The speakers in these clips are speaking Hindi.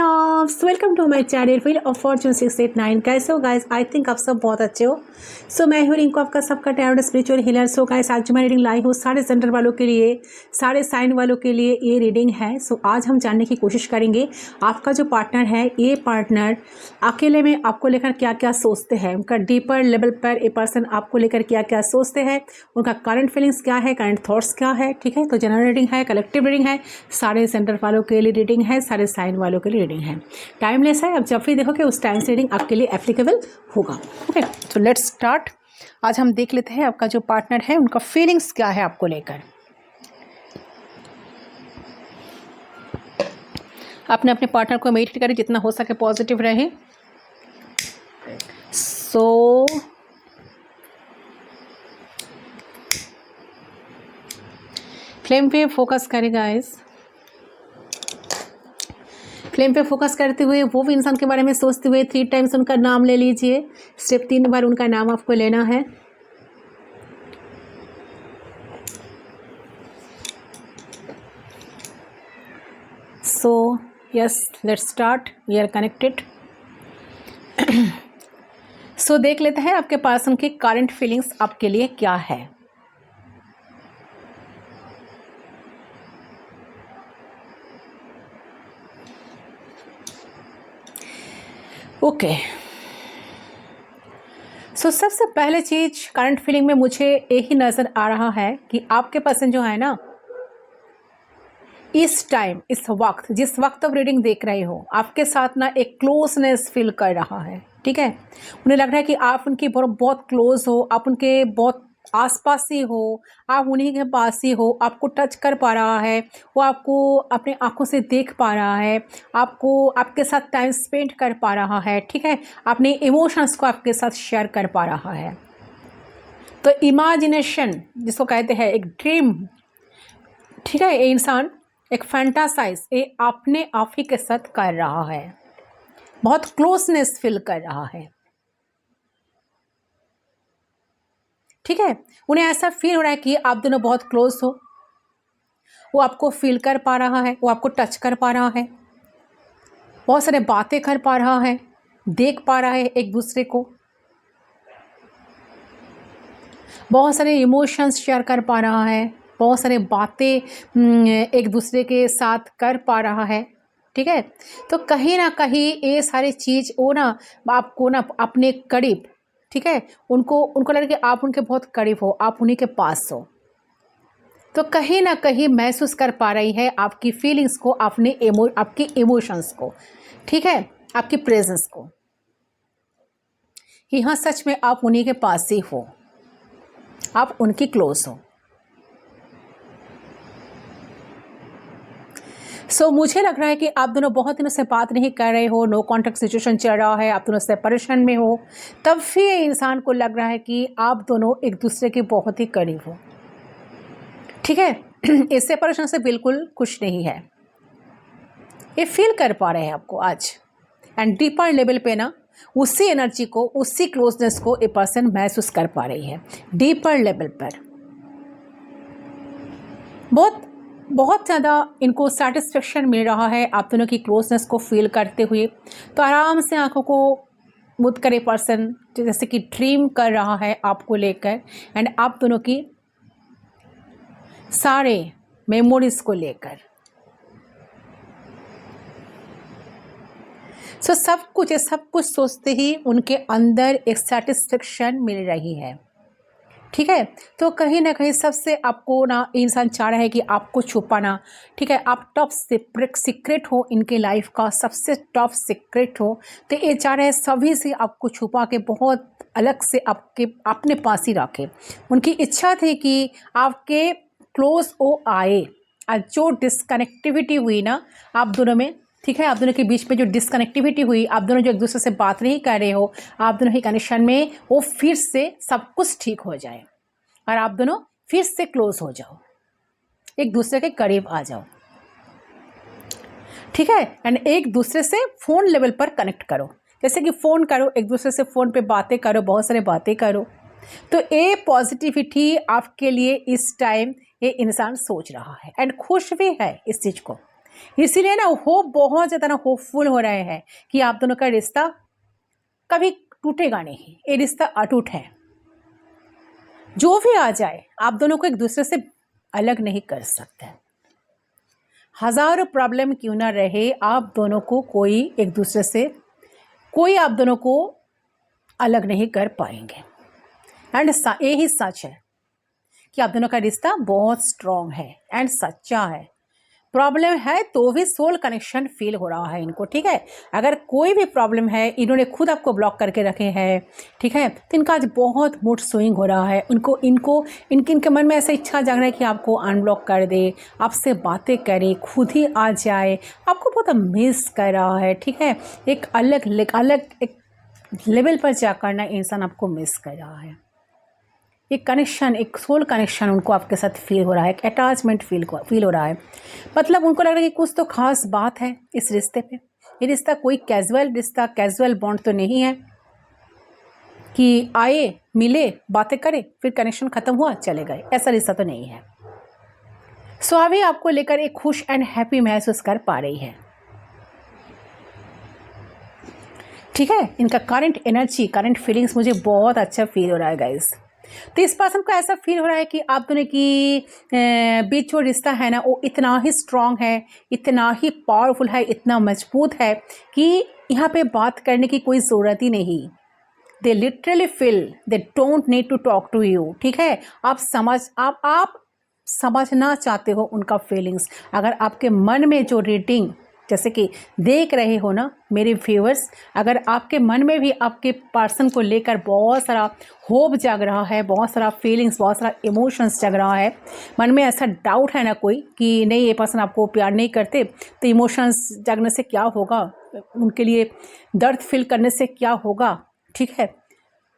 Loves, welcome to my channel wheel of fortune 689। कैसे हो गाइस? आई थिंक आप सब बहुत अच्छे हो। सो मैं हूँ रिंकू, आपका सबका tarot spiritual healer. So guys, आज मैं रीडिंग लाई हूँ सारे जेंडर वालों के लिए, सारे साइन वालों के लिए ये रीडिंग है। सो आज हम जानने की कोशिश करेंगे आपका जो पार्टनर है, ये पार्टनर अकेले में आपको लेकर क्या क्या सोचते हैं, उनका डीपर लेवल पर ये पर्सन आपको लेकर क्या क्या सोचते हैं, उनका करंट फीलिंग्स क्या है, करंट थॉट्स क्या है। ठीक है, तो जनरल रीडिंग है, कलेक्टिव रीडिंग है, सारे सेंटर वालों के लिए रीडिंग है, सारे साइन वालों के लिए रीडिंग है। टाइमलेस है, अब जब भी देखोगे उस टाइम से रीडिंग आपके लिए एप्लीकेबल होगा। ओके, तो लेट्स स्टार्ट। आज हम देख लेते हैं आपका जो पार्टनर है उनका फीलिंग्स क्या है आपको लेकर। अपने अपने पार्टनर को मेडिटेट करें, जितना हो सके पॉजिटिव रहे। सो फ्लेम पे फोकस करें गाइस। फ्लेम पे फोकस करते हुए वो भी इंसान के बारे में सोचते हुए 3 टाइम्स उनका नाम ले लीजिए। सिर्फ 3 बार उनका नाम आपको लेना है। So yes, let's start, we are connected. So देख लेते हैं आपके पर्सन की करंट फीलिंग्स आपके लिए क्या है। ओके, सो सबसे पहले चीज करंट फीलिंग में मुझे यही नज़र आ रहा है कि आपके पर्सन जो है ना, इस टाइम, इस वक्त, जिस वक्त आप रीडिंग देख रहे हो, आपके साथ ना एक क्लोजनेस फील कर रहा है। ठीक है, उन्हें लग रहा है कि आप उनकी बहुत क्लोज हो, आप उनके बहुत आसपास ही हो, आप उन्हीं के पास ही हो, आपको टच कर पा रहा है, वो आपको अपने आंखों से देख पा रहा है, आपको आपके साथ टाइम स्पेंड कर पा रहा है। ठीक है, अपने इमोशंस को आपके साथ शेयर कर पा रहा है। तो इमेजिनेशन जिसको कहते हैं, एक ड्रीम, ठीक है, ये इंसान एक फैंटासाइज ये अपने आप ही के साथ कर रहा है, बहुत क्लोजनेस फील कर रहा है। ठीक है, उन्हें ऐसा फील हो रहा है कि आप दोनों बहुत क्लोज हो, वो आपको फील कर पा रहा है, वो आपको टच कर पा रहा है, बहुत सारे बातें कर पा रहा है, देख पा रहा है एक दूसरे को, बहुत सारे इमोशंस शेयर कर पा रहा है, बहुत सारे बातें एक दूसरे के साथ कर पा रहा है। ठीक है, तो कहीं ना कहीं ये सारी चीज़ वो ना आपको ना अपने करीब, ठीक है, उनको लगे कि आप उनके बहुत करीब हो, आप उन्हीं के पास हो, तो कहीं ना कहीं महसूस कर पा रही है आपकी फीलिंग्स को, अपने आपकी इमोशंस को। ठीक है, आपकी प्रेजेंस को, कि हाँ सच में आप उन्हीं के पास ही हो, आप उनकी क्लोज हो। सो मुझे लग रहा है कि आप दोनों बहुत दिनों से बात नहीं कर रहे हो, नो कॉन्टैक्ट सिचुएशन चल रहा है, आप दोनों सेपरेशन में हो, तब भी इंसान को लग रहा है कि आप दोनों एक दूसरे के बहुत ही करीब हो। ठीक है, इस सेपरेशन से बिल्कुल खुश नहीं है, ये फील कर पा रहे हैं आपको आज। एंड डीपर लेवल पे ना उसी एनर्जी को, उसी क्लोजनेस को ए पर्सन महसूस कर पा रही है डीपर लेवल पर। बहुत बहुत ज़्यादा इनको सेटिस्फेक्शन मिल रहा है आप दोनों की क्लोजनेस को फील करते हुए। तो आराम से आंखों को मुद करे पर्सन, जैसे कि ड्रीम कर रहा है आपको लेकर, एंड आप दोनों की सारे मेमोरीज को लेकर। सो सब कुछ सोचते ही उनके अंदर एक सेटिस्फेक्शन मिल रही है। ठीक है, तो कहीं ना कहीं सबसे आपको ना इंसान चाह रहा है कि आपको छुपाना, ठीक है, आप टॉप सीक्रेट हो, इनके लाइफ का सबसे टॉप सीक्रेट हो, तो ये चाह रहे हैं सभी से आपको छुपा के बहुत अलग से आपके अपने पास ही रखे। उनकी इच्छा थी कि आपके क्लोज वो आए, और जो डिस्कनेक्टिविटी हुई ना आप दोनों में, ठीक है, आप दोनों के बीच में जो डिस्कनेक्टिविटी हुई, आप दोनों जो एक दूसरे से बात नहीं कर रहे हो, आप दोनों के कनेक्शन में वो फिर से सब कुछ ठीक हो जाए और आप दोनों फिर से क्लोज हो जाओ, एक दूसरे के करीब आ जाओ। ठीक है, एंड एक दूसरे से फ़ोन लेवल पर कनेक्ट करो, जैसे कि फ़ोन करो, एक दूसरे से फ़ोन पे बातें करो, बहुत सारे बातें करो। तो ये पॉजिटिविटी आपके लिए इस टाइम ये इंसान सोच रहा है, एंड खुश भी है इस चीज़ को इसीलिए ना होप बहुत ज़्यादा ना होपफुल हो रहे हैं कि आप दोनों का रिश्ता कभी टूटेगा नहीं, ये रिश्ता अटूट है। जो भी आ जाए आप दोनों को एक दूसरे से अलग नहीं कर सकते। हज़ारों प्रॉब्लम क्यों ना रहे, आप दोनों को कोई एक दूसरे से कोई आप दोनों को अलग नहीं कर पाएंगे। एंड यही सच है कि आप दोनों का रिश्ता बहुत स्ट्रॉन्ग है एंड सच्चा है। प्रॉब्लम है तो भी सोल कनेक्शन फील हो रहा है इनको, ठीक है। अगर कोई भी प्रॉब्लम है, इन्होंने खुद आपको ब्लॉक करके रखे हैं, ठीक है, तो इनका आज बहुत मूड स्विंग हो रहा है। इनके मन में ऐसा इच्छा जाग रहा है कि आपको अनब्लॉक कर दे, आपसे बातें करे, खुद ही आ जाए, आपको बहुत मिस कर रहा है, ठीक है। एक अलग एक लेवल पर जाकर ना इंसान आपको मिस कर रहा है। एक कनेक्शन, एक सोल कनेक्शन उनको आपके साथ फील हो रहा है, एक अटैचमेंट फील हो रहा है। मतलब उनको लग रहा है कि कुछ तो खास बात है इस रिश्ते पे। ये रिश्ता कोई कैजुअल बॉन्ड तो नहीं है कि आए मिले बातें करें फिर कनेक्शन ख़त्म हुआ चले गए, ऐसा रिश्ता तो नहीं है। सो अभी आपको लेकर एक खुश एंड हैप्पी महसूस कर पा रही है, ठीक है। इनका करंट एनर्जी, करंट फीलिंग्स मुझे बहुत अच्छा फील हो रहा है गाइस। तो इस पर्सन को ऐसा फील हो रहा है कि आप दोनों की बीच जो रिश्ता है ना वो इतना ही स्ट्रांग है, इतना ही पावरफुल है, इतना मजबूत है कि यहाँ पे बात करने की कोई ज़रूरत ही नहीं। They literally feel they don't need to talk to you, ठीक है। आप समझना चाहते हो उनका फीलिंग्स। अगर आपके मन में जो रीडिंग जैसे कि देख रहे हो ना मेरे व्यूअर्स, अगर आपके मन में भी आपके पर्सन को लेकर बहुत सारा होप जाग रहा है, बहुत सारा फीलिंग्स, बहुत सारा इमोशंस जग रहा है, मन में ऐसा डाउट है ना कोई कि नहीं ये पर्सन आपको प्यार नहीं करते, तो इमोशंस जगने से क्या होगा, उनके लिए दर्द फील करने से क्या होगा, ठीक है।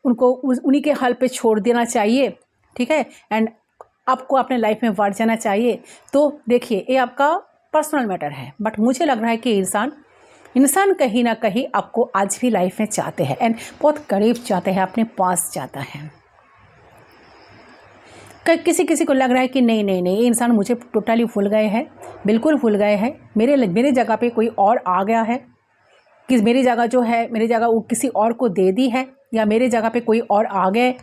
उनको उन्हीं के हाल पे छोड़ देना चाहिए, ठीक है, एंड आपको अपने लाइफ में बढ़ जाना चाहिए। तो देखिए ये आपका पर्सनल मैटर है, बट मुझे लग रहा है कि इंसान कहीं ना कहीं आपको आज भी लाइफ में चाहते हैं एंड बहुत करीब चाहते हैं, अपने पास चाहता है। किसी को लग रहा है कि नहीं ये इंसान मुझे टोटली भूल गए हैं, बिल्कुल भूल गए हैं, मेरे जगह पे कोई और आ गया है, कि मेरी जगह वो किसी और को दे दी है, या मेरे जगह पे कोई और आ गए।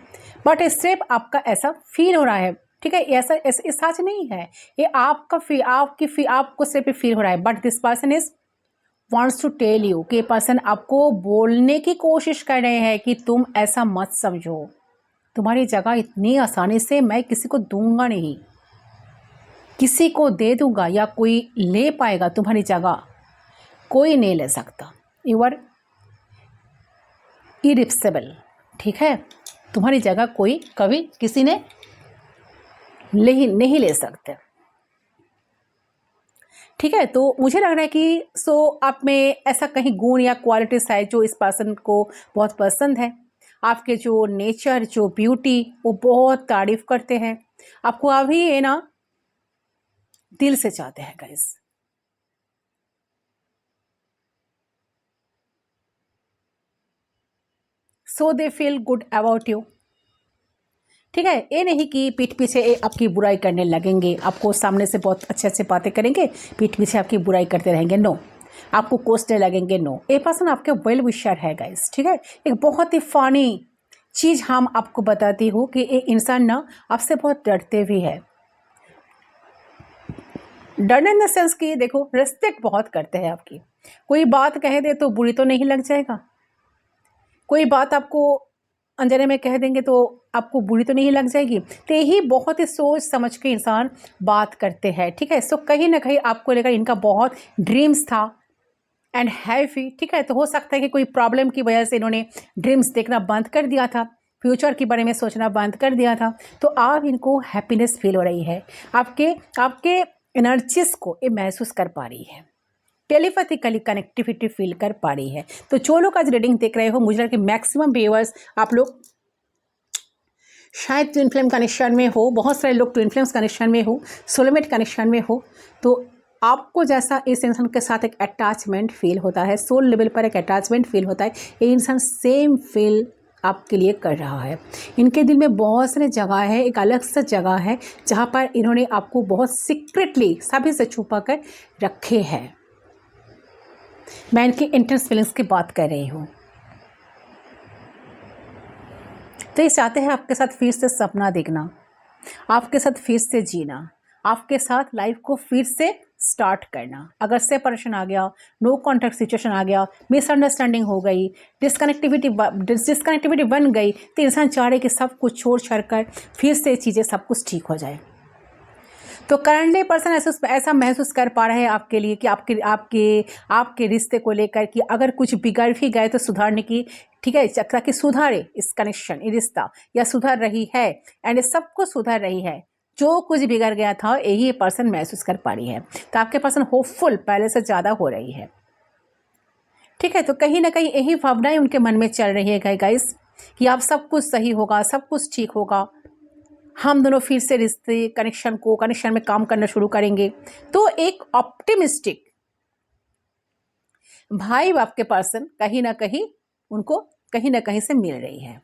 बट सिर्फ आपका ऐसा फील हो रहा है, ठीक है। ऐसा सच नहीं है, ये आपको सिर्फ फील हो रहा है। But this person is wants to tell you कि पर्सन आपको बोलने की कोशिश कर रहे हैं कि तुम ऐसा मत समझो, तुम्हारी जगह इतनी आसानी से मैं किसी को दूंगा नहीं, किसी को दे दूंगा या कोई ले पाएगा तुम्हारी जगह, कोई नहीं ले सकता। यू आर इरिप्सेबल, ठीक है। तुम्हारी जगह कोई कभी किसी ने नहीं ले सकते, ठीक है। तो मुझे लग रहा है कि आप में ऐसा कहीं गुण या क्वालिटीज है जो इस पर्सन को बहुत पसंद है। आपके जो नेचर, जो ब्यूटी, वो बहुत तारीफ करते हैं आपको, अभी ये ना दिल से चाहते हैं guys. So they feel good about you, ठीक है। ये नहीं कि पीठ पीछे आपकी बुराई करने लगेंगे, आपको सामने से बहुत अच्छे बातें करेंगे, पीठ पीछे आपकी बुराई करते रहेंगे, नो। आपको कोसने लगेंगे, नो। ये पर्सन आपके वेल विशर है गाइस, ठीक है। एक बहुत ही फनी चीज़ हम आपको बताती हूँ कि ये इंसान ना आपसे बहुत डरते भी है। डरने इन द सेंस कि देखो रिस्पेक्ट बहुत करते हैं आपकी। कोई बात कह दे तो बुरी तो नहीं लग जाएगा, कोई बात आपको अंजने में कह देंगे तो आपको बुरी तो नहीं लग जाएगी। तो यही बहुत ही सोच समझ के इंसान बात करते हैं, ठीक है। सो कहीं ना कहीं आपको लेकर इनका बहुत ड्रीम्स था एंड हैवी, ठीक है। तो हो सकता है कि कोई प्रॉब्लम की वजह से इन्होंने ड्रीम्स देखना बंद कर दिया था, फ्यूचर के बारे में सोचना बंद कर दिया था। तो आप इनको हैप्पीनेस फील हो रही है, आपके एनर्जीज को ये महसूस कर पा रही है, टेलीपैथिकली कनेक्टिविटी फील कर पा रही है। तो जो लोग आज रीडिंग देख रहे हो, मुझे लगता है कि मैक्सिमम व्यूअर्स आप लोग शायद ट्विन फ्लेम कनेक्शन में हो, बहुत सारे लोग ट्विन फ्लेम्स कनेक्शन में हो, सोलमेट कनेक्शन में हो। तो आपको जैसा इस इंसान के साथ एक अटैचमेंट फील होता है, सोल लेवल पर एक अटैचमेंट फील होता है, ये इंसान सेम फील आपके लिए कर रहा है। इनके दिल में बहुत सारी जगह है, एक अलग सा जगह है जहाँ पर इन्होंने आपको बहुत सीक्रेटली सभी से छुपा कर रखे हैं। मैं इनकी इंटेंस फीलिंग्स की बात कर रही हूँ। तो ये चाहते हैं आपके साथ फिर से सपना देखना, आपके साथ फिर से जीना, आपके साथ लाइफ को फिर से स्टार्ट करना। अगर सेपरेशन आ गया, नो कॉन्टैक्ट सिचुएशन आ गया, मिसअंडरस्टैंडिंग हो गई, डिस्कनेक्टिविटी बन गई, तो इंसान चाह रहे कि सब कुछ छोड़ छाड़ कर फिर से चीज़ें सब कुछ ठीक हो जाए। तो करंटली पर्सन ऐसा महसूस कर पा रहे हैं आपके लिए कि आपके रिश्ते को लेकर कि अगर कुछ बिगड़ भी गए तो सुधारने की, ठीक है, ताकि सुधारे इस कनेक्शन, ये रिश्ता, या सुधर रही है एंड सब कुछ सुधर रही है। जो कुछ बिगड़ गया था यही पर्सन महसूस कर पा रही है। तो आपके पर्सन होपफुल पहले से ज़्यादा हो रही है, ठीक है। तो कहीं ना कहीं यही भावनाएं उनके मन में चल रही है गाइस कि आप सब कुछ सही होगा, सब कुछ ठीक होगा, हम दोनों फिर से रिश्ते कनेक्शन में काम करना शुरू करेंगे। तो एक ऑप्टिमिस्टिक भाई आपके पर्सन कहीं ना कहीं उनको कहीं ना कहीं से मिल रही है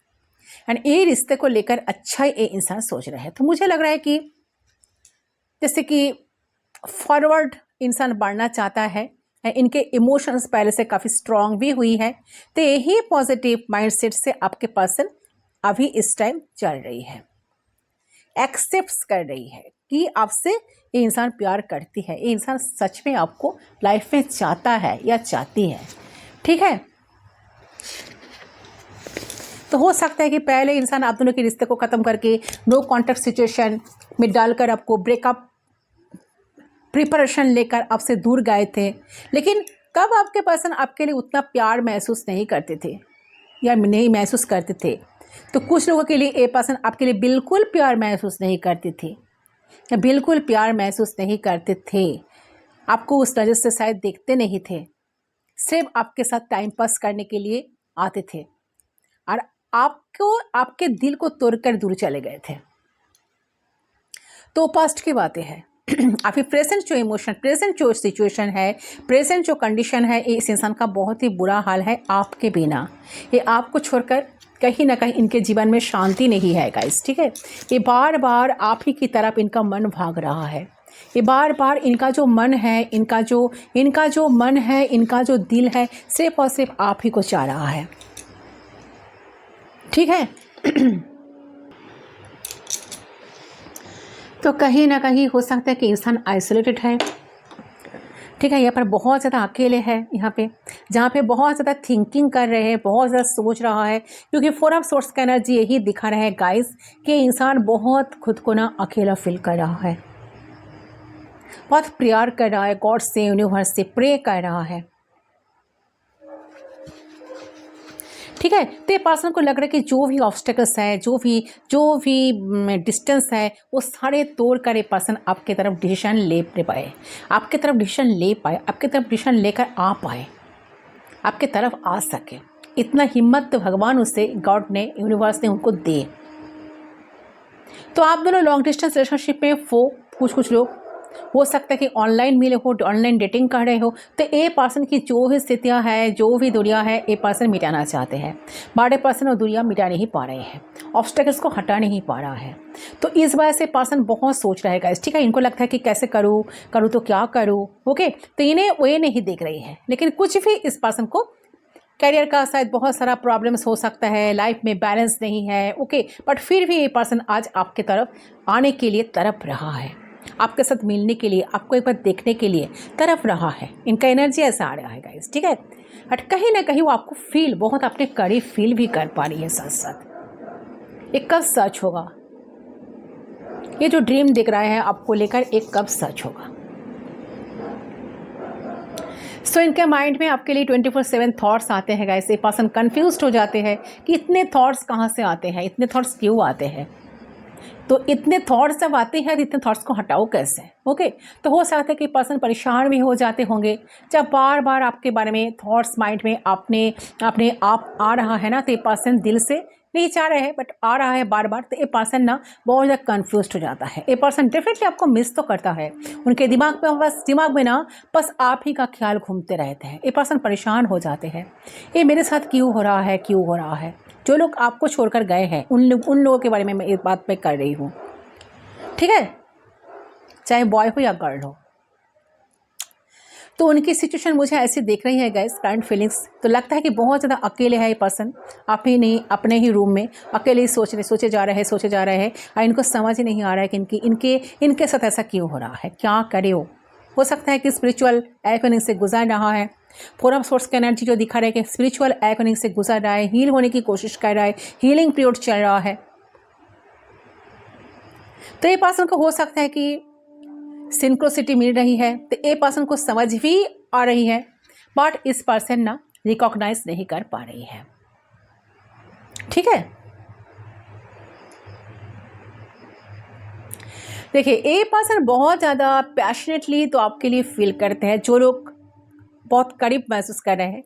एंड ये रिश्ते को लेकर अच्छा ये इंसान सोच रहा है। तो मुझे लग रहा है कि जैसे कि फॉरवर्ड इंसान बढ़ना चाहता है, इनके इमोशंस पहले से काफ़ी स्ट्रांग भी हुई है। तो यही पॉजिटिव माइंडसेट से आपके पर्सन अभी इस टाइम चल रही है, एक्सेप्ट कर रही है कि आपसे ये इंसान प्यार करती है, ये इंसान सच में आपको लाइफ में चाहता है या चाहती है, ठीक है। तो हो सकता है कि पहले इंसान आप दोनों के रिश्ते को ख़त्म करके नो कॉन्टैक्ट सिचुएशन में डालकर आपको ब्रेकअप प्रिपरेशन लेकर आपसे दूर गए थे, लेकिन कब आपके पर्सन आपके लिए उतना प्यार महसूस नहीं करते थे या नहीं महसूस करते थे। तो कुछ लोगों के लिए ये पर्सन आपके लिए बिल्कुल प्यार महसूस नहीं करते थे या बिल्कुल प्यार महसूस नहीं करते थे, आपको उस नज़र से शायद देखते नहीं थे, सिर्फ आपके साथ टाइम पास करने के लिए आते थे और आपको आपके दिल को तोड़कर दूर चले गए थे। तो पास्ट की बातें हैं। अभी प्रेजेंट जो इमोशन, प्रेजेंट जो सिचुएशन है, प्रेजेंट जो कंडीशन है, इस इंसान का बहुत ही बुरा हाल है आपके बिना। ये आपको छोड़कर कहीं ना कहीं इनके जीवन में शांति नहीं है गाइस, ठीक है। ये बार बार आप ही की तरफ इनका मन भाग रहा है, ये बार बार इनका जो मन है, इनका जो मन है, इनका जो दिल है, सिर्फ और सिर्फ आप ही को चाह रहा है, ठीक है। तो कहीं ना कहीं हो सकता है कि इंसान आइसोलेटेड है, ठीक है। यहाँ पर बहुत ज़्यादा अकेले है, यहाँ पे जहाँ पे बहुत ज़्यादा थिंकिंग कर रहे हैं, बहुत ज़्यादा सोच रहा है, क्योंकि 4 ऑफ सोर्स का एनर्जी यही दिखा रहा है गाइस कि इंसान बहुत खुद को ना अकेला फील कर रहा है, बहुत प्यार कर रहा है, गॉड से, यूनिवर्स से प्रे कर रहा है, ठीक है। तो पर्सन को लग रहा है कि जो भी ऑब्स्टेकल्स है, जो भी डिस्टेंस है, वो सारे तोड़ कर ये पर्सन आपके तरफ डिसीजन ले पाए, आपके तरफ डिसीजन ले पाए, आपके तरफ डिसीजन लेकर आ पाए, आपके तरफ आ सके। इतना हिम्मत तो भगवान उसे, गॉड ने, यूनिवर्स ने उनको दे। तो आप दोनों लॉन्ग डिस्टेंस रिलेशनशिप में वो कुछ लोग हो सकता है कि ऑनलाइन मिले हो, ऑनलाइन डेटिंग कर रहे हो। तो ए पर्सन की जो भी स्थितियां है, जो भी दुनिया है, ए पर्सन मिटाना चाहते हैं। बड़े पर्सन और दुनिया मिटा नहीं पा रहे हैं, ऑब्स्टेकल्स को हटा नहीं पा रहा है। तो इस वजह से पर्सन बहुत सोच रहेगा, ठीक है। इनको लगता है कि कैसे करूँ तो क्या करूँ, ओके। तो इन्हें वे नहीं देख रही है, लेकिन कुछ भी इस पर्सन को करियर का शायद बहुत सारा प्रॉब्लम्स हो सकता है, लाइफ में बैलेंस नहीं है, ओके। बट फिर भी ये पर्सन आज आपके तरफ आने के लिए तड़प रहा है, आपके साथ मिलने के लिए, आपको एक बार देखने के लिए तरफ रहा है। इनका एनर्जी ऐसा आ रहा है गाइस, ठीक है। बट कहीं ना कहीं वो आपको फील बहुत अपने करीब फील भी कर पा रही है साथ साथ। एक कब सच होगा, ये जो ड्रीम दिख रहा है आपको लेकर, एक कब सच होगा। सो इनके माइंड में आपके लिए 24/7 थॉट्स आते हैं गाइस। ये पर्सन कंफ्यूज्ड हो जाते हैं कि इतने थॉट्स कहाँ से आते हैं, इतने थॉट्स क्यों आते हैं। तो इतने थॉट्स जब आते हैं तो इतने थॉट्स को हटाओ कैसे, ओके। तो हो सकता है कि पर्सन परेशान भी हो जाते होंगे जब बार बार आपके बारे में थॉट्स माइंड में अपने आप आ रहा है ना। तो ये पर्सन दिल से नहीं चाह रहे हैं बट आ रहा है बार बार। तो ये पर्सन ना बहुत ज़्यादा कन्फ्यूज हो जाता है। ये पर्सन डेफिनेटली आपको मिस तो करता है, उनके दिमाग में ना बस आप ही का ख्याल घूमते रहते हैं। ये पर्सन परेशान हो जाते हैं, ये मेरे साथ क्यों हो रहा है, क्यों हो रहा है, जो लोग आपको छोड़कर गए हैं उन लोगों के बारे में मैं इस बात पे कर रही हूँ, ठीक है, चाहे बॉय हो या गर्ल हो। तो उनकी सिचुएशन मुझे ऐसी दिख रही है गाइस, करंट फीलिंग्स। तो लगता है कि बहुत ज़्यादा अकेले है ये पर्सन, अपने ही रूम में अकेले ही सोचे जा रहे हैं और इनको समझ ही नहीं आ रहा है कि इनके साथ ऐसा क्यों हो रहा है, क्या करे। हो सकता है कि स्पिरिचुअल एवेनिंग से गुजर रहा है। फोर ऑफ सोर्स का एनर्जी जो दिखा रहा है कि स्पिरिचुअल एवेनिंग से गुजर रहा है, हील होने की कोशिश कर रहा है, हीलिंग पीरियड चल रहा है। तो ये पर्सन को हो सकता है कि सिंक्रोसिटी मिल रही है, तो ए पर्सन को समझ भी आ रही है, बट इस पर्सन ना रिकॉग्नाइज नहीं कर पा रही है, ठीक है। देखिए ए पर्सन बहुत ज़्यादा पैशनेटली तो आपके लिए फील करते हैं। जो लोग बहुत करीब महसूस कर रहे हैं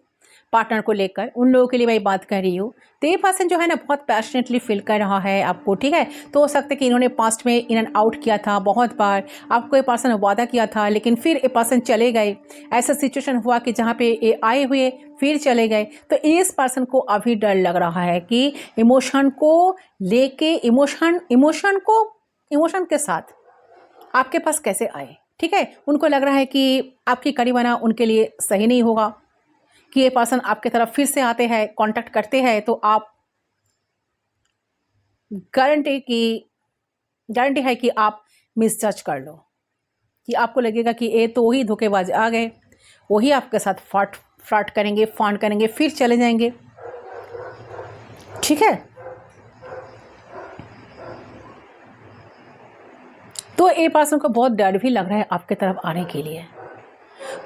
पार्टनर को लेकर, उन लोगों के लिए मैं बात कर रही हूँ। तो ये पर्सन जो है ना बहुत पैशनेटली फील कर रहा है आपको, ठीक है। तो हो सकता है कि इन्होंने पास्ट में इन एंड आउट किया था बहुत बार, आपको ये पर्सन वादा किया था लेकिन फिर ये पर्सन चले गए। ऐसा सिचुएशन हुआ कि जहाँ पे ये आए हुए फिर चले गए। तो इस पर्सन को अभी डर लग रहा है कि इमोशन को लेके इमोशन के साथ आपके पास कैसे आए, ठीक है। उनको लग रहा है कि आपकी करीबना उनके लिए सही नहीं होगा, कि ये पर्सन आपके तरफ फिर से आते हैं, कांटेक्ट करते हैं, तो आप गारंटी है कि आप मिसजज कर लो, कि आपको लगेगा कि ये तो वही धोखेबाज आ गए, वही आपके साथ फ्रॉड करेंगे, फिर चले जाएंगे, ठीक है। तो ये पर्सन को बहुत डर भी लग रहा है आपके तरफ आने के लिए।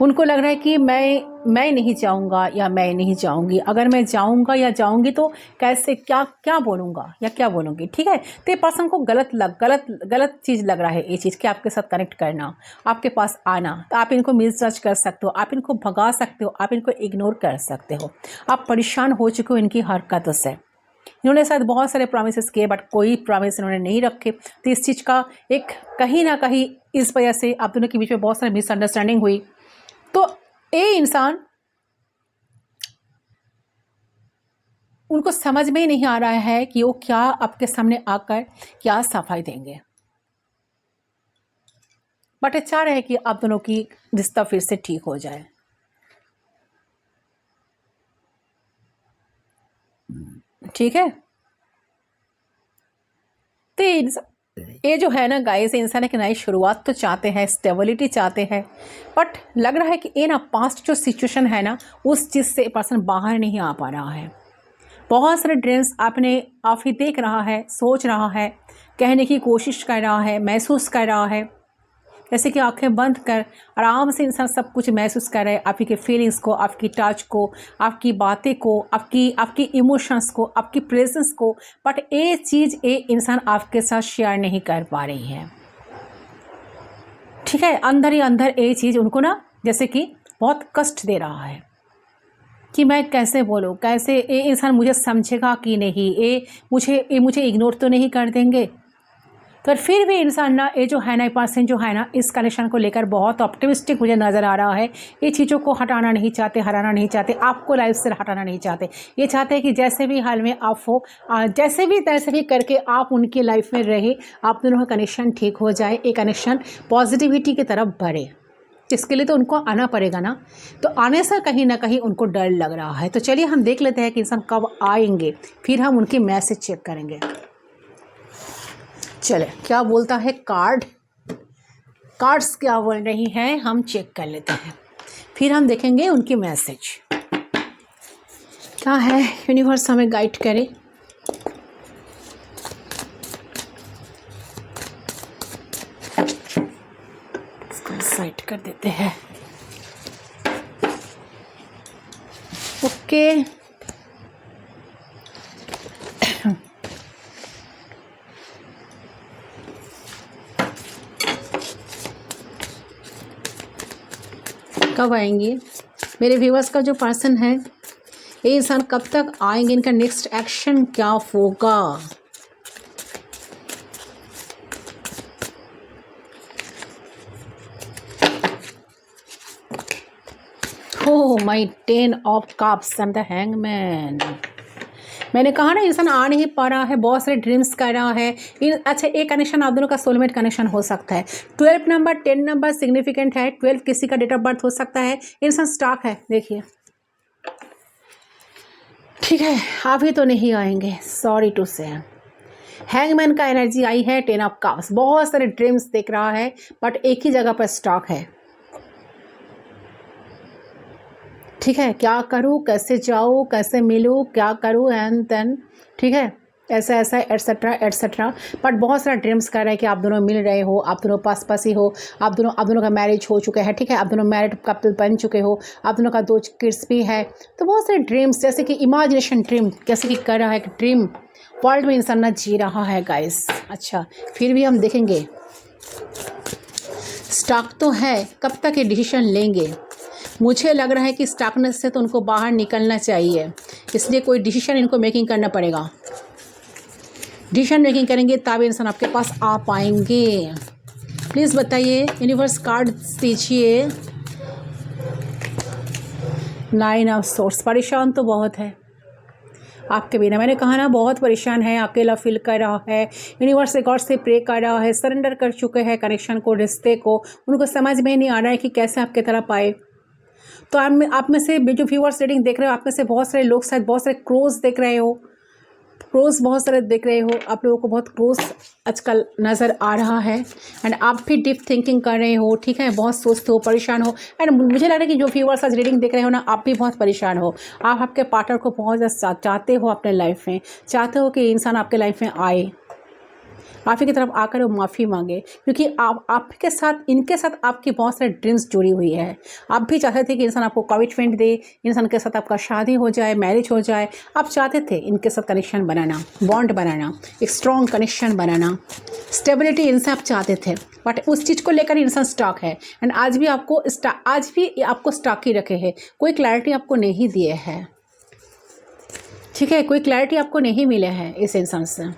उनको लग रहा है कि मैं नहीं जाऊंगा या मैं नहीं जाऊंगी, अगर मैं जाऊंगा या जाऊंगी तो कैसे, क्या बोलूंगा या क्या बोलूंगी, ठीक है। तो ये पर्सन को गलत चीज़ लग रहा है ये चीज़ कि आपके साथ कनेक्ट करना, आपके पास आना। तो आप इनको मिसजज कर सकते हो, आप इनको भगा सकते हो, आप इनको इग्नोर कर सकते हो। आप परेशान हो चुके हो इनकी हरकतों से। इन्होंने शायद बहुत सारे प्रॉमिसेस किए बट कोई प्रॉमिस इन्होंने नहीं रखे। तो इस चीज़ का एक कहीं ना कहीं इस वजह से आप दोनों के बीच में बहुत सारी मिसअंडरस्टैंडिंग हुई। तो ये इंसान, उनको समझ में ही नहीं आ रहा है कि वो क्या आपके सामने आकर क्या सफाई देंगे, बट चाह रहे हैं कि आप दोनों की रिश्ता फिर से ठीक हो जाए, ठीक है। तो ये जो है ना गाइस, इंसान एक नई शुरुआत तो चाहते हैं, स्टेबिलिटी चाहते हैं, बट लग रहा है कि ये ना पास्ट जो सिचुएशन है ना उस चीज़ से पर्सन बाहर नहीं आ पा रहा है। बहुत सारे ड्रीम्स आप ही देख रहा है, सोच रहा है, कहने की कोशिश कर रहा है, महसूस कर रहा है। जैसे कि आंखें बंद कर आराम से इंसान सब कुछ महसूस कर रहा है, आपकी के फीलिंग्स को, आपकी टच को, आपकी बातें को, आपकी इमोशंस को, आपकी प्रेजेंस को, बट ये चीज़ ये इंसान आपके साथ शेयर नहीं कर पा रही है, ठीक है। अंदर ही अंदर ये चीज़ उनको ना जैसे कि बहुत कष्ट दे रहा है कि मैं कैसे बोलूँ, कैसे ये इंसान मुझे समझेगा कि नहीं, ये मुझे इग्नोर तो नहीं कर देंगे। तो फिर भी इंसान ना ये जो है ना पर्सन जो है ना इस कनेक्शन को लेकर बहुत ऑप्टिमिस्टिक मुझे नज़र आ रहा है। ये चीज़ों को हराना नहीं चाहते, आपको लाइफ से हटाना नहीं चाहते। ये चाहते हैं कि जैसे भी हाल में आप हो, जैसे भी करके आप उनकी लाइफ में रहे, आप दोनों का कनेक्शन ठीक हो जाए, एक कनेक्शन पॉजिटिविटी की तरफ बढ़े। इसके लिए तो उनको आना पड़ेगा ना, तो आने से कहीं ना कहीं उनको डर लग रहा है। तो चलिए हम देख लेते हैं कि इंसान कब आएंगे, फिर हम उनके मैसेज चेक करेंगे। चले क्या बोलता है कार्ड्स क्या बोल रही हैं, हम चेक कर लेते हैं, फिर हम देखेंगे उनकी मैसेज क्या है। यूनिवर्स हमें गाइड करे। इसको साइड कर देते हैं। ओके कब आएंगे मेरे व्यूअर्स का जो पर्सन है, ये इंसान कब तक आएंगे, इनका नेक्स्ट एक्शन क्या होगा। Oh, my 10 of cups and the hangman. मैंने कहा ना इंसान आ नहीं पा रहा है, बहुत सारे ड्रीम्स कर रहा है। अच्छा, एक कनेक्शन आप दोनों का सोलमेट कनेक्शन हो सकता है। 12 नंबर 10 नंबर सिग्निफिकेंट है। 12 किसी का डेट ऑफ बर्थ हो सकता है। इंसान स्टॉक है, देखिए ठीक है, अभी तो नहीं आएंगे, सॉरी टू से। हैंगमैन का एनर्जी आई है। 10 ऑफ कप्स, बहुत सारे ड्रीम्स देख रहा है बट एक ही जगह पर स्टॉक है। ठीक है, क्या करूँ, कैसे जाऊँ, कैसे मिलूँ, क्या करूँ एंड देन, ठीक है, ऐसा ऐसा एट्सेट्रा एट्सेट्रा। बट बहुत सारा ड्रीम्स कर रहे हैं कि आप दोनों मिल रहे हो, आप दोनों पास ही हो, आप दोनों का मैरिज हो चुका है। ठीक है, आप दोनों मैरिड कपल बन चुके हो, आप दोनों का 2 किड्स भी है। तो बहुत सारे ड्रीम्स, जैसे कि इमेजिनेशन ड्रीम कैसे कि कर रहा है कि ड्रीम वर्ल्ड में इंसान ना जी रहा है गाइस। अच्छा, फिर भी हम देखेंगे स्टॉक तो है, कब तक ये डिसीजन लेंगे। मुझे लग रहा है कि स्टॉकनेस से तो उनको बाहर निकलना चाहिए, इसलिए कोई डिसीजन इनको मेकिंग करना पड़ेगा। डिसीजन मेकिंग करेंगे तब इंसान आपके पास आ पाएंगे। प्लीज़ बताइए, यूनिवर्स कार्ड दीजिए। 9 ऑफ सोर्स, परेशान तो बहुत है आपके बिना। मैंने कहा ना, बहुत परेशान है, अकेला फील कर रहा है। यूनिवर्स गॉड से प्रे कर रहा है, सरेंडर कर चुके हैं कनेक्शन को, रिश्ते को। उनको समझ में नहीं आ रहा है कि कैसे आपके तरफ आए। तो आप में से जो व्यूअर्स रीडिंग देख रहे हो, आप में से बहुत सारे लोग शायद बहुत सारे क्रोज देख रहे हो, क्रोज बहुत सारे देख रहे हो। आप लोगों को बहुत क्रोज आजकल नज़र आ रहा है एंड आप भी डीप थिंकिंग कर रहे हो। ठीक है, बहुत सोचते हो, परेशान हो। एंड मुझे लग रहा है कि जो व्यूअर्स आज रीडिंग देख रहे हो ना, आप भी बहुत परेशान हो। आप आपके पार्टनर को बहुत ज़्यादा चाहते हो अपने लाइफ में, चाहते हो कि इंसान आपके लाइफ में आए, आप ही की तरफ आकर वो माफ़ी मांगे, क्योंकि आपके साथ, इनके साथ आपकी बहुत सारे ड्रीम्स जुड़ी हुई है। आप भी चाहते थे कि इंसान आपको कमिटमेंट दे, इंसान के साथ आपका शादी हो जाए, मैरिज हो जाए। आप चाहते थे इनके साथ कनेक्शन बनाना, बॉन्ड बनाना, एक स्ट्रॉन्ग कनेक्शन बनाना, स्टेबिलिटी इनसे आप चाहते थे। बट उस चीज़ को लेकर इंसान स्टॉक है एंड आज भी आपको स्टॉक ही रखे हैं। कोई क्लैरिटी आपको नहीं दिए है। ठीक है, कोई क्लैरिटी आपको नहीं मिले हैं इस इंसान से।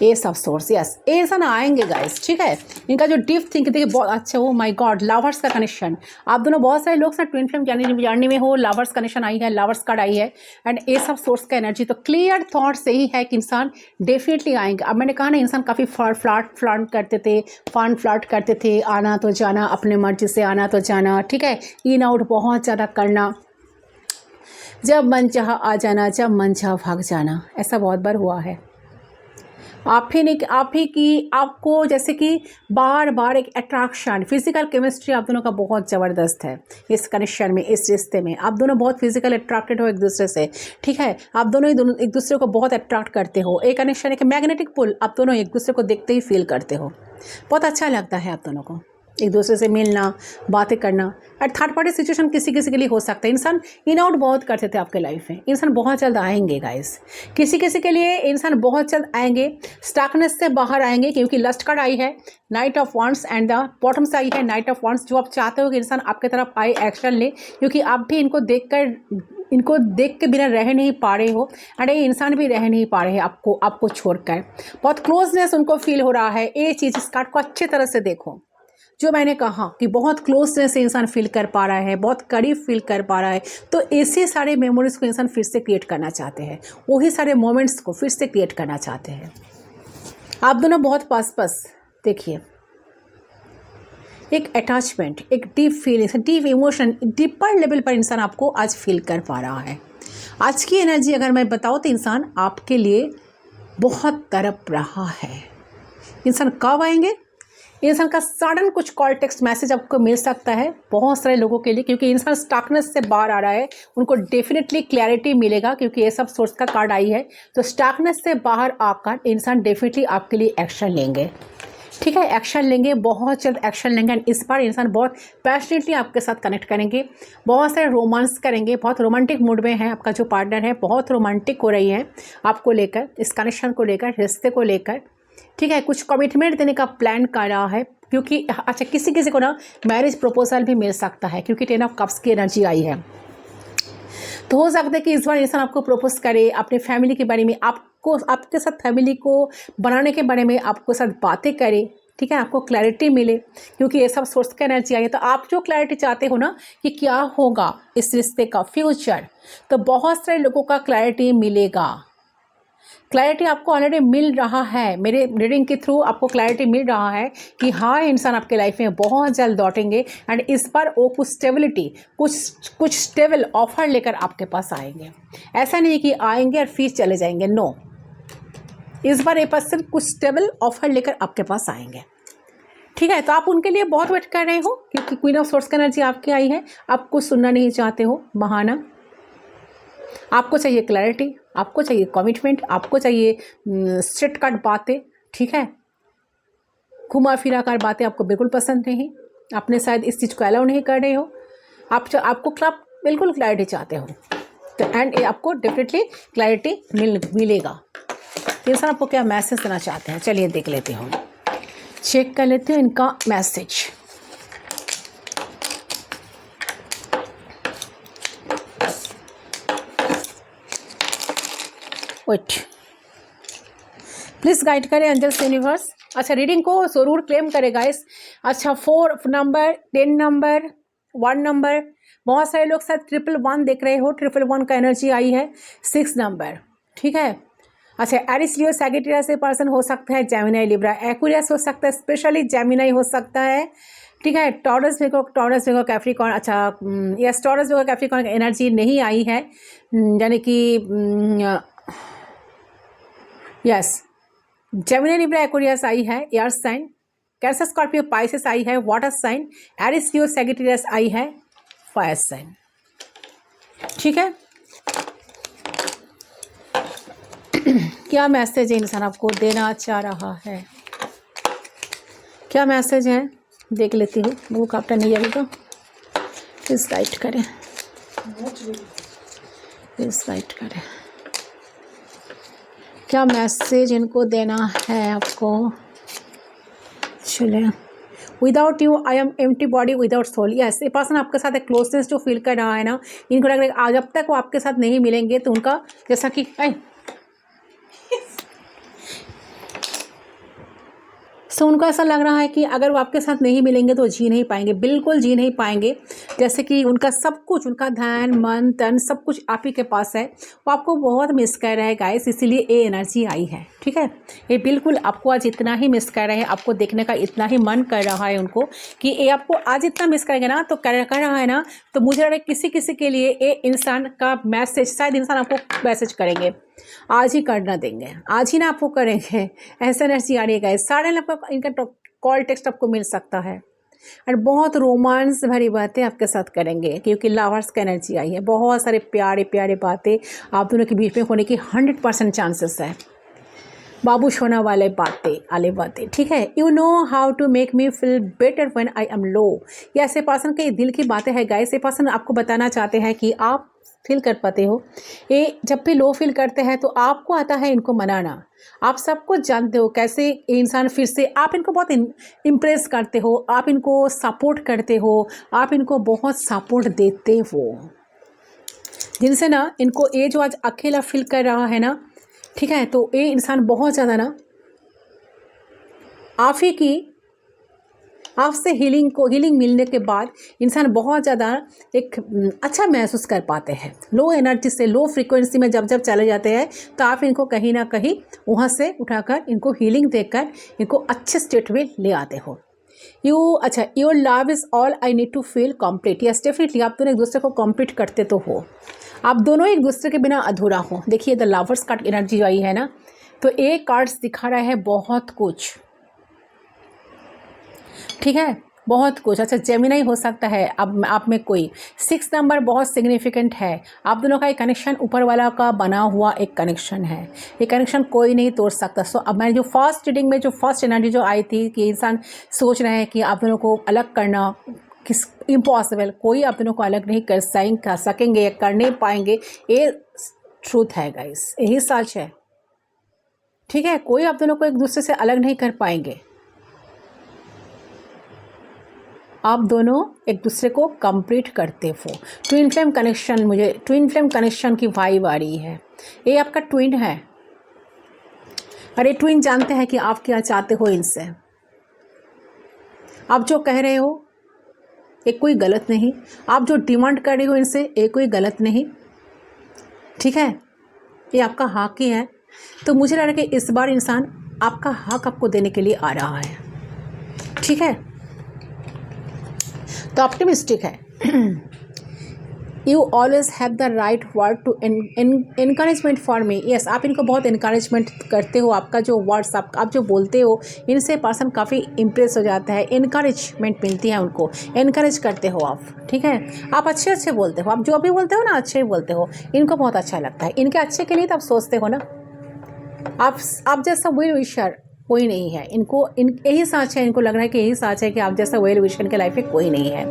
एस ऑफ सोर्स, यस, ये इंसान आएंगे गाइस। ठीक है, इनका जो डीप थिंक देखिए बहुत अच्छा। ओ माय गॉड, लवर्स का कनेक्शन। आप दोनों बहुत सारे लोग ट्विन फ्लेम जर्नी में हो, लवर्स कनेक्शन आई है, लवर्स कार्ड आई है एंड एस ऑफ सोर्स का एनर्जी। तो क्लियर थॉट से ही है कि इंसान डेफिनेटली आएंगे। अब मैंने कहा ना, इंसान काफ़ी फ्लर्ट करते थे, आना तो जाना, अपने मर्जी से आना तो जाना। ठीक है, इन आउट बहुत ज़्यादा करना, जब मन चाहा आ जाना, जब मन चाहा भाग जाना, ऐसा बहुत बार हुआ है। आप ही की आपको जैसे कि बार बार एक अट्रैक्शन, फिजिकल केमिस्ट्री आप दोनों का बहुत ज़बरदस्त है इस कनेक्शन में, इस रिश्ते में। आप दोनों बहुत फिजिकल अट्रैक्टेड हो एक दूसरे से। ठीक है, आप दोनों एक दूसरे को बहुत अट्रैक्ट करते हो। एक कनेक्शन, एक मैग्नेटिक पुल, आप दोनों एक दूसरे को देखते ही फील करते हो। बहुत अच्छा लगता है आप दोनों को एक दूसरे से मिलना, बातें करना। और थर्ड पार्टी सिचुएशन किसी किसी के लिए हो सकता है। इंसान इन आउट बहुत करते थे आपके लाइफ में, इंसान बहुत जल्द आएंगे गाइस। किसी किसी के लिए इंसान बहुत जल्द आएंगे, स्टॉकनेस से बाहर आएंगे, क्योंकि लस्ट कार्ड आई है, night of wands and the bottom से आई है नाइट ऑफ वांड्स। जो आप चाहते हो कि इंसान आपके तरफ आए, एक्शन ले, क्योंकि आप भी इनको देख के बिना रह नहीं पा रहे हो एंड ये इंसान भी रह नहीं पा रहे हैं आपको छोड़कर। बहुत क्लोजनेस उनको फील हो रहा है। ये चीज़ इस कार्ड को अच्छे तरह से देखो, जो मैंने कहा कि बहुत क्लोजनेस से इंसान फील कर पा रहा है, बहुत करीब फील कर पा रहा है। तो ऐसे सारे मेमोरीज को इंसान फिर से क्रिएट करना चाहते हैं, वही सारे मोमेंट्स को फिर से क्रिएट करना चाहते हैं। आप दोनों बहुत पास देखिए, एक अटैचमेंट, एक deep feeling, deep emotion, deeper level पर इंसान आपको आज फील कर पा रहा है। आज की एनर्जी अगर मैं बताऊँ तो इंसान आपके लिए बहुत तड़प रहा है। इंसान कब आएंगे? इंसान का सडन कुछ कॉल टेक्स्ट मैसेज आपको मिल सकता है बहुत सारे लोगों के लिए, क्योंकि इंसान स्टॉकनेस से बाहर आ रहा है। उनको डेफिनेटली क्लैरिटी मिलेगा, क्योंकि ये सब सोर्स का कार्ड आई है। तो स्टॉकनेस से बाहर आकर इंसान डेफिनेटली आपके लिए एक्शन लेंगे। ठीक है, एक्शन लेंगे, बहुत जल्द एक्शन लेंगे एंड इस बार इंसान बहुत पैशनेटली आपके साथ कनेक्ट करेंगे, बहुत सारे रोमांस करेंगे, बहुत रोमांटिक मूड में है। आपका जो पार्टनर है बहुत रोमांटिक हो रही है आपको लेकर, इस कनेक्शन को लेकर, रिश्ते को लेकर। ठीक है, कुछ कमिटमेंट देने का प्लान कर रहा है, क्योंकि अच्छा किसी किसी को ना मैरिज प्रपोजल भी मिल सकता है, क्योंकि 10 ऑफ कप्स की एनर्जी आई है। तो हो सकता है कि इस बार इंसान आपको प्रपोज करे, अपने फैमिली के बारे में, आपके साथ फैमिली को बनाने के बारे में आपको साथ बातें करे। ठीक है, आपको क्लैरिटी मिले, क्योंकि ये सब सोर्स का एनर्जी आई है। तो आप जो क्लैरिटी चाहते हो ना कि क्या होगा इस रिश्ते का फ्यूचर, तो बहुत सारे लोगों का क्लैरिटी मिलेगा। क्लैरिटी आपको ऑलरेडी मिल रहा है, मेरे रीडिंग के थ्रू आपको क्लैरिटी मिल रहा है कि हाँ, इंसान आपके लाइफ में बहुत जल्द लौटेंगे एंड इस बार वो कुछ स्टेबिलिटी, कुछ स्टेबल ऑफर लेकर आपके पास आएंगे। ऐसा नहीं कि आएंगे और फिर चले जाएंगे, नो। इस बार ये पर्सन कुछ स्टेबल ऑफर लेकर आपके पास आएंगे, ठीक है। तो आप उनके लिए बहुत वेट कर रहे हो, क्योंकि क्वीन ऑफ सोर्स का एनर्जी आपकी आई है। आप कुछ सुनना नहीं चाहते हो बहाना, आपको चाहिए क्लैरिटी, आपको चाहिए कमिटमेंट, आपको चाहिए स्ट्रेट कट बातें, ठीक है। घुमा फिरा कर बातें आपको बिल्कुल पसंद नहीं, आपने शायद इस चीज़ को अलाउ नहीं कर रहे हो। आपको बिल्कुल क्लैरिटी चाहते हो, तो एंड आपको डेफिनेटली क्लैरिटी मिलेगा। तो इंसान आपको क्या मैसेज देना चाहते हैं, चलिए देख लेते हो, चेक कर लेते हो इनका मैसेज। वेट, प्लीज़ गाइड करें एंजल्स यूनिवर्स। अच्छा, रीडिंग को ज़रूर क्लेम करें गाइस। अच्छा, 4 नंबर, 10 नंबर, 1 नंबर, बहुत सारे लोग शायद 111 देख रहे हो, 111 का एनर्जी आई है। 6 नंबर, ठीक है। अच्छा, एरिस, लियो, सैजिटेरियस से पर्सन हो सकता है, जेमिनी, लिब्रा, एक्वेरियस हो सकता है, स्पेशली जेमिनी हो सकता है, ठीक है। टॉरस, वेगो, कैप्रिकॉर्न, अच्छा yes, Taurus, Virgo, Capricorn energy नहीं आई है, यानी कि यस, जेमिनी, लिब्रा, एक्वेरियस आई है, air sign. Cancer, Scorpio, Pisces आई है, water sign. Aries, Leo, Sagittarius आई है, फायर साइन, ठीक है। क्या मैसेज है इंसान आपको देना चाह रहा है, क्या मैसेज है, देख लेती हूँ। बुक आपका नहीं अभी तो प्लीज़ गाइड करें, प्लीज़ गाइड करें, क्या मैसेज इनको देना है आपको। चलिए, without you I am empty body without soul. Yes, ये पर्सन आपके साथ एक क्लोजनेस जो फील कर रहा है ना, इनको लग रहा है जब तक वो आपके साथ नहीं मिलेंगे तो उनका, जैसा कि सो उनको ऐसा लग रहा है कि अगर वो आपके साथ नहीं मिलेंगे तो जी नहीं पाएंगे, बिल्कुल जी नहीं पाएंगे। जैसे कि उनका सब कुछ, उनका ध्यान, मन, तन, सब कुछ आप ही के पास है, वो आपको बहुत मिस कर रहे हैं गाइस, इसीलिए ये एनर्जी आई है, ठीक है। ये बिल्कुल आपको आज इतना ही मिस कर रहे हैं, आपको देखने का इतना ही मन कर रहा है उनको कि ये आपको आज इतना मिस करेंगे ना, तो कर रहा है ना, तो मुझे लग रहा है किसी के लिए ये इंसान का मैसेज, शायद इंसान आपको मैसेज करेंगे, आज ही करना देंगे, आज ही ना आपको करेंगे, ऐसा एनर्जी आ रही है गाइस। सारे आपका इनका कॉल टेक्स्ट आपको मिल सकता है और बहुत रोमांस भरी बातें आपके साथ करेंगे, क्योंकि लवर्स का एनर्जी आई है। बहुत सारे प्यारे प्यारे बातें आप दोनों के बीच में होने की 100% चांसेस है, बाबू सोना वाले बातें, ठीक है। You know how to make me feel better when I am low. ये ऐसे पर्सन के दिल की बातें हैं गाइस। ये पर्सन आपको बताना चाहते हैं कि आप फील कर पाते हो, ये जब भी लो फील करते हैं तो आपको आता है इनको मनाना। आप सब कुछ जानते हो कैसे इंसान फिर से, आप इनको बहुत इम्प्रेस करते हो, आप इनको सपोर्ट करते हो, आप इनको बहुत सपोर्ट देते हो, जिनसे ना इनको ये जो आज अकेला फील कर रहा है ना, ठीक है, तो ये इंसान बहुत ज़्यादा ना आपसे हीलिंग मिलने के बाद इंसान बहुत ज़्यादा एक अच्छा महसूस कर पाते हैं। लो एनर्जी से, लो फ्रीक्वेंसी में जब चले जाते हैं तो आप इनको कहीं ना कहीं वहाँ से उठाकर इनको हीलिंग देकर इनको अच्छे स्टेट में ले आते हो। अच्छा, your love is all I need to feel complete. Yes, definitely आप दोनों एक दूसरे को कम्प्लीट करते तो हो, आप दोनों एक दूसरे के बिना अधूरा हो। देखिए, द लवर्स कार्ड एनर्जी जो आई है ना, तो एक कार्ड्स दिखा रहा है बहुत कुछ, ठीक है, बहुत कुछ। अच्छा, जेमिनी हो सकता है अब आप में कोई। 6 नंबर बहुत सिग्निफिकेंट है, आप दोनों का एक कनेक्शन ऊपर वाला का बना हुआ एक कनेक्शन है, ये कनेक्शन कोई नहीं तोड़ सकता। सो अब मैं जो फर्स्ट रीडिंग में जो फर्स्ट एनर्जी जो आई थी कि इंसान सोच रहे हैं कि आप दोनों को अलग करना किस इम्पॉसिबल, कोई आप दोनों को अलग नहीं कर सकेंगे, कर नहीं पाएंगे, ये ट्रूथ है गाइस, यही सच है, ठीक है। कोई आप दोनों को एक दूसरे से अलग नहीं कर पाएंगे, आप दोनों एक दूसरे को कंप्लीट करते हो। ट्विन फ्लेम कनेक्शन, मुझे ट्विन फ्लेम कनेक्शन की वाइब आ रही है। ये आपका ट्विन है, अरे ट्विन जानते हैं कि आप क्या चाहते हो इनसे, आप जो कह रहे हो ये कोई गलत नहीं, आप जो डिमांड कर रहे हो इनसे ये कोई गलत नहीं, ठीक है, ये आपका हक ही है। तो मुझे लग रहा है कि इस बार इंसान आपका हक आपको देने के लिए आ रहा है, ठीक है, तो ऑप्टिमिस्टिक है। You always have the right word to encouragement for me. Yes, आप इनको बहुत इनकरेजमेंट करते हो, आपका जो वर्ड्स आप जो बोलते हो इनसे पर्सन काफ़ी इम्प्रेस हो जाता है, इनकरेजमेंट मिलती है उनको, इनकरेज करते हो आप, ठीक है, आप अच्छे अच्छे बोलते हो, आप जो भी बोलते हो ना अच्छे ही बोलते हो, इनको बहुत अच्छा लगता है, इनके अच्छे के लिए तो आप सोचते हो ना। आप जैसा वेल विशर कोई नहीं है, इनको यही साच है, इनको लग रहा है कि यही साच है कि आप जैसा वेल विशर के लाइफ में कोई नहीं है,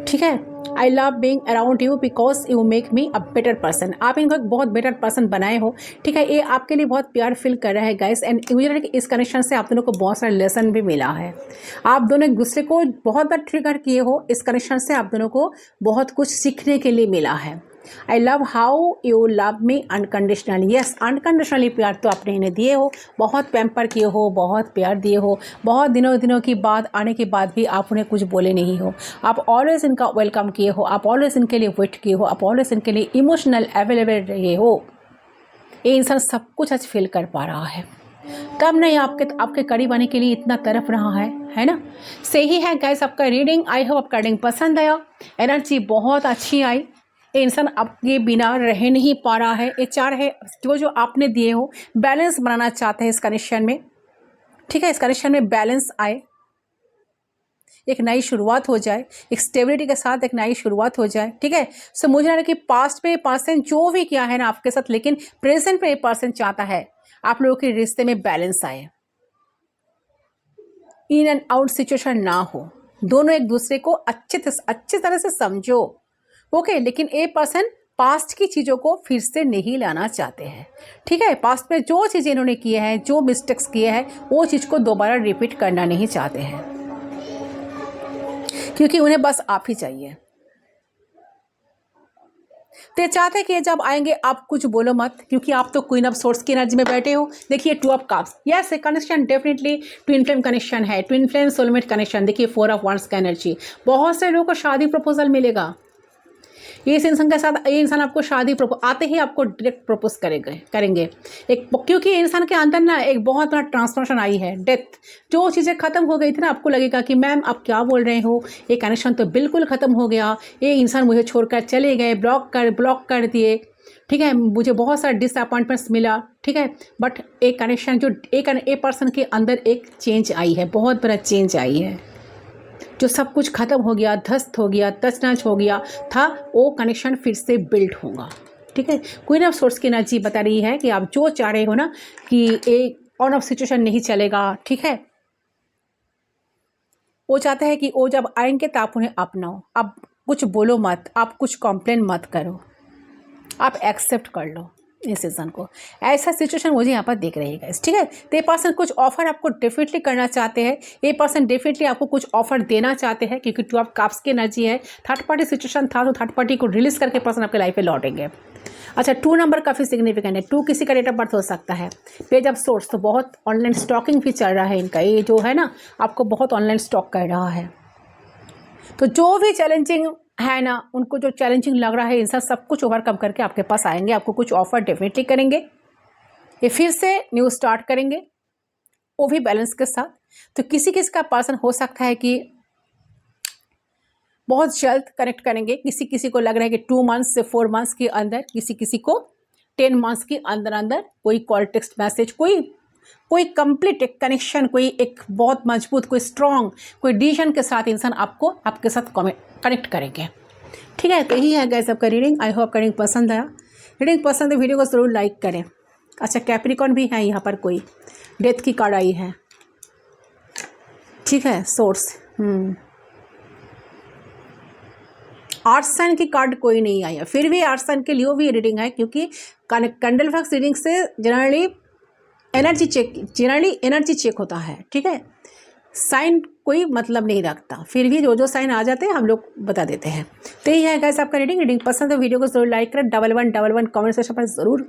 ठीक है। I love being around you because you make me a better person. आप इनको एक बहुत बेटर पर्सन बनाए हो, ठीक है, ये आपके लिए बहुत प्यार फील कर रहा है गाइस। एंड मुझे लग रहा है कि इस कनेक्शन से आप दोनों को बहुत सारा लेसन भी मिला है, आप दोनों एक दूसरे को बहुत बार ट्रिगर किए हो, इस कनेक्शन से आप दोनों को बहुत कुछ सीखने के लिए मिला है। I love how you love me unconditionally. Yes, unconditionally प्यार तो आपने इन्हें दिए हो, बहुत पैम्पर किए हो, बहुत प्यार दिए हो, बहुत दिनों की बाद आने के बाद भी आप उन्हें कुछ बोले नहीं हो, आप ऑलवेज इनका वेलकम किए हो, आप ऑलवेज इनके लिए वेट किए हो, आप ऑलवेज इनके लिए इमोशनल अवेलेबल रहे हो। ये इंसान सब कुछ आज फील कर पा रहा है, तब नहीं आपके करीब आने के लिए इतना तरफ रहा है ना। सही है गाइस, आपका रीडिंग, आई होप आपका रीडिंग पसंद आया, एनर्जी बहुत अच्छी आई। ये इंसान आपके बिना रह नहीं पा रहा है, ये चाह रहे जो आपने दिए हो, बैलेंस बनाना चाहते हैं इस कनेक्शन में, ठीक है, इस कनेक्शन में बैलेंस आए, एक नई शुरुआत हो जाए, एक स्टेबिलिटी के साथ एक नई शुरुआत हो जाए, ठीक है। सो मुझे लग रहा है कि पास्ट में पर्सन जो भी किया है ना आपके साथ, लेकिन प्रेजेंट में ये पर्सन चाहता है आप लोगों के रिश्ते में बैलेंस आए, इन एंड आउट सिचुएशन ना हो, दोनों एक दूसरे को अच्छे तरह से समझो, ओके। लेकिन ये पर्सन पास्ट की चीज़ों को फिर से नहीं लाना चाहते हैं, ठीक है, पास्ट में जो चीज़ें इन्होंने किए हैं, जो मिस्टेक्स किए हैं, वो चीज़ को दोबारा रिपीट करना नहीं चाहते हैं, क्योंकि उन्हें बस आप ही चाहिए। तो ये चाहते हैं कि जब आएंगे आप कुछ बोलो मत, क्योंकि आप तो क्वीन ऑफ सोर्स की एनर्जी में बैठे हो। देखिए 2 of cups, yes, connection definitely twin flame connection है, ट्विन फ्लेम सोलमेट कनेक्शन। देखिए 4 ऑफ वांड्स का एनर्जी, बहुत से लोगों को शादी प्रपोजल मिलेगा, ये इस इंसान के साथ, ये इंसान आपको शादी आते ही आपको डायरेक्ट प्रपोज करेंगे एक, क्योंकि इंसान के अंदर ना एक बहुत बड़ा ट्रांसफॉर्मेशन आई है। डेथ, जो चीज़ें खत्म हो गई थी ना, आपको लगेगा कि मैम आप क्या बोल रहे हो, ये कनेक्शन तो बिल्कुल ख़त्म हो गया, ये इंसान मुझे छोड़कर चले गए, ब्लॉक कर दिए, ठीक है, मुझे बहुत सारा डिसअपॉइंटमेंट्स मिला, ठीक है, बट एक कनेक्शन जो एक पर्सन के अंदर एक चेंज आई है, बहुत बड़ा चेंज आई है, जो सब कुछ खत्म हो गया, ध्वस्त हो गया, तच-नच हो गया था, वो कनेक्शन फिर से बिल्ड होगा, ठीक है। क्वीन ऑफ सोर्स की एनर्जी बता रही है कि आप जो चाह रहे हो ना कि एक ऑन ऑफ सिचुएशन नहीं चलेगा, ठीक है, वो चाहते हैं कि वो जब आएंगे तो आप उन्हें अपनाओ, आप कुछ बोलो मत, आप कुछ कंप्लेन मत करो, आप एक्सेप्ट कर लो इस सीजन को, ऐसा सिचुएशन मुझे यहाँ पर देख रही है, ठीक है। तो ये पर्सन कुछ ऑफर आपको डेफिनेटली करना चाहते हैं, ये पर्सन डेफिनेटली आपको कुछ ऑफर देना चाहते हैं, क्योंकि 2 ऑफ कप्स की एनर्जी है, थर्ड पार्टी सिचुएशन था तो थर्ड पार्टी को रिलीज करके पर्सन आपके लाइफ में लौटेंगे। अच्छा, 2 नंबर काफ़ी सिग्निफिकेंट है, 2 किसी का डेट ऑफ बर्थ हो सकता है। पेज ऑफ सोर्स, तो बहुत ऑनलाइन स्टॉकिंग भी चल रहा है इनका, ये जो है ना आपको बहुत ऑनलाइन स्टॉक कर रहा है, तो जो भी चैलेंजिंग है ना, उनको जो चैलेंजिंग लग रहा है, इंसान सब कुछ ओवरकम करके आपके पास आएंगे, आपको कुछ ऑफर डेफिनेटली करेंगे, ये फिर से न्यू स्टार्ट करेंगे, वो भी बैलेंस के साथ। तो किसी का पर्सन हो सकता है कि बहुत जल्द कनेक्ट करेंगे, किसी को लग रहा है कि 2 मंथ्स से 4 मंथ्स के अंदर, किसी को 10 मंथ्स के अंदर कोई कॉल टेक्स्ट मैसेज, कोई कंप्लीट एक कनेक्शन, कोई एक बहुत मजबूत, कोई स्ट्रॉन्ग, कोई डिसीजन के साथ इंसान आपको आपके साथ कनेक्ट करेंगे, ठीक है। तो यही है गाइस आपका रीडिंग, आई होप रीडिंग पसंद आया, रीडिंग पसंद है वीडियो को ज़रूर लाइक करें। अच्छा, कैप्रिकॉर्न भी है यहाँ पर, कोई डेथ की कार्ड आई है, ठीक है, सोर्स, आर्ट्स साइन की कार्ड कोई नहीं आई है, फिर भी आर्ट्स साइन के लिए भी रीडिंग है, क्योंकि कैंडल फ्लक्स रीडिंग से जनरली एनर्जी चेक होता है, ठीक है, साइन कोई मतलब नहीं रखता, फिर भी जो साइन आ जाते हैं हम लोग बता देते हैं। तो यही है गाइस आपका रीडिंग पसंद है वीडियो को जरूर लाइक करें, 1111 कमेंट सेक्शन पर ज़रूर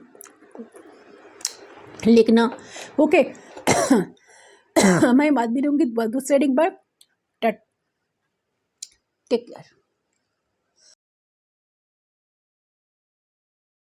लिखना, ओके। मैं बात भी दूँगी दूसरे रीडिंग पर, टेक केयर।